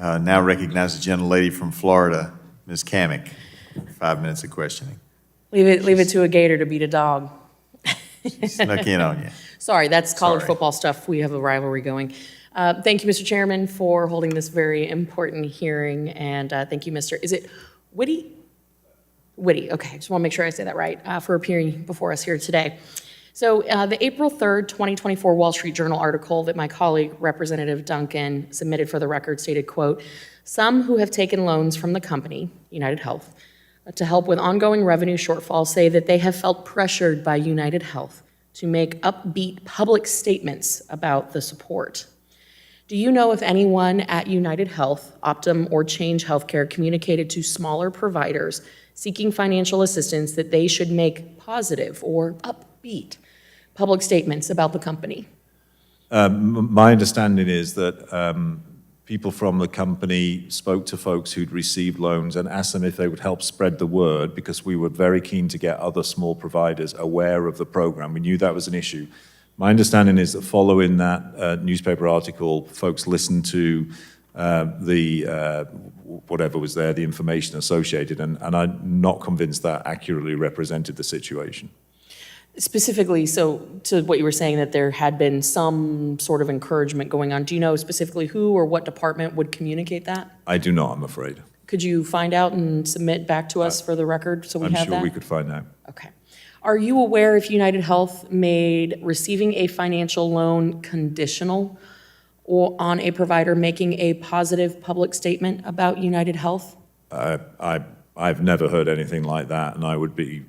Now recognize the gentlelady from Florida, Ms. Cammack. 5 minutes of questioning. Leave it to a gator to beat a dog. Snuck in on you. Sorry, that's college Sorry. football stuff. We have a rivalry going. Thank you, Mr. Chairman, for holding this very important hearing, and thank you, is it Whitty? Whitty, okay, just want to make sure I say that right, for appearing before us here today. So the April 3rd, 2024 Wall Street Journal article that my colleague, Representative Duncan, submitted for the record stated, quote, "Some who have taken loans from the company, United Health, to help with ongoing revenue shortfall say that they have felt pressured by United Health to make upbeat public statements about the support. Do you know if anyone at United Health, Optum, or Change Healthcare communicated to smaller providers seeking financial assistance that they should make positive or upbeat public statements about the company?" My understanding is that people from the company spoke to folks who'd received loans and asked them if they would help spread the word, because we were very keen to get other small providers aware of the program. We knew that was an issue. My understanding is that following that newspaper article, folks listened to whatever was there, the information associated, and I'm not convinced that accurately represented the situation. Specifically, so to what you were saying, that there had been some sort of encouragement going on, do you know specifically who or what department would communicate that? I do not, I'm afraid. Could you find out and submit back to us for the record so we have that? I'm sure we could find out. Okay. Are you aware if United Health made receiving a financial loan conditional or on a provider making a positive public statement about United Health? I've never heard anything like that, and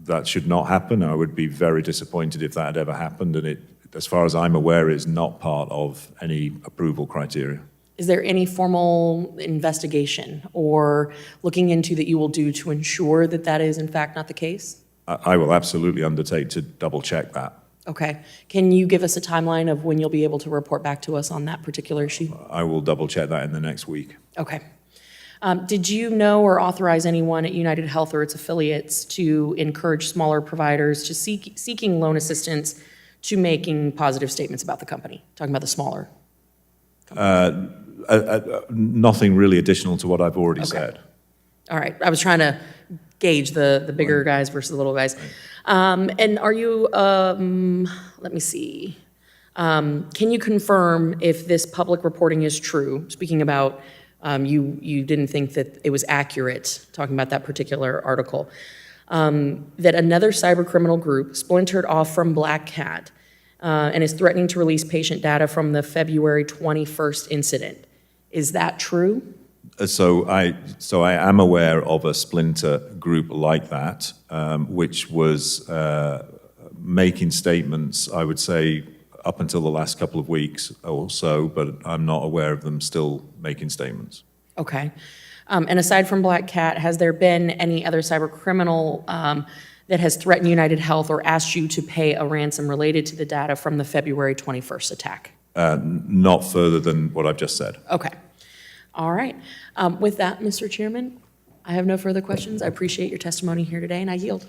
that should not happen. I would be very disappointed if that had ever happened, and it, as far as I'm aware, is not part of any approval criteria. Is there any formal investigation or looking into that you will do to ensure that that is in fact not the case? I will absolutely undertake to double check that. Okay. Can you give us a timeline of when you'll be able to report back to us on that particular issue? I will double check that in the next week. Okay. Did you know or authorize anyone at United Health or its affiliates to encourage smaller providers to seeking loan assistance to making positive statements about the company? Talking about the smaller. Nothing really additional to what I've already said. All right. I was trying to gauge the bigger guys versus the little guys. And are you, let me see. Can you confirm if this public reporting is true? Speaking about you didn't think that it was accurate, talking about that particular article, that another cybercriminal group splintered off from Black Cat and is threatening to release patient data from the February 21st incident. Is that true? So I am aware of a splinter group like that, which was making statements, I would say, up until the last couple of weeks or so, but I'm not aware of them still making statements. Okay. And aside from Black Cat, has there been any other cyber criminal that has threatened United Health or asked you to pay a ransom related to the data from the February 21st attack? Not further than what I've just said. Okay. All right. With that, Mr. Chairman, I have no further questions. I appreciate your testimony here today, and I yield.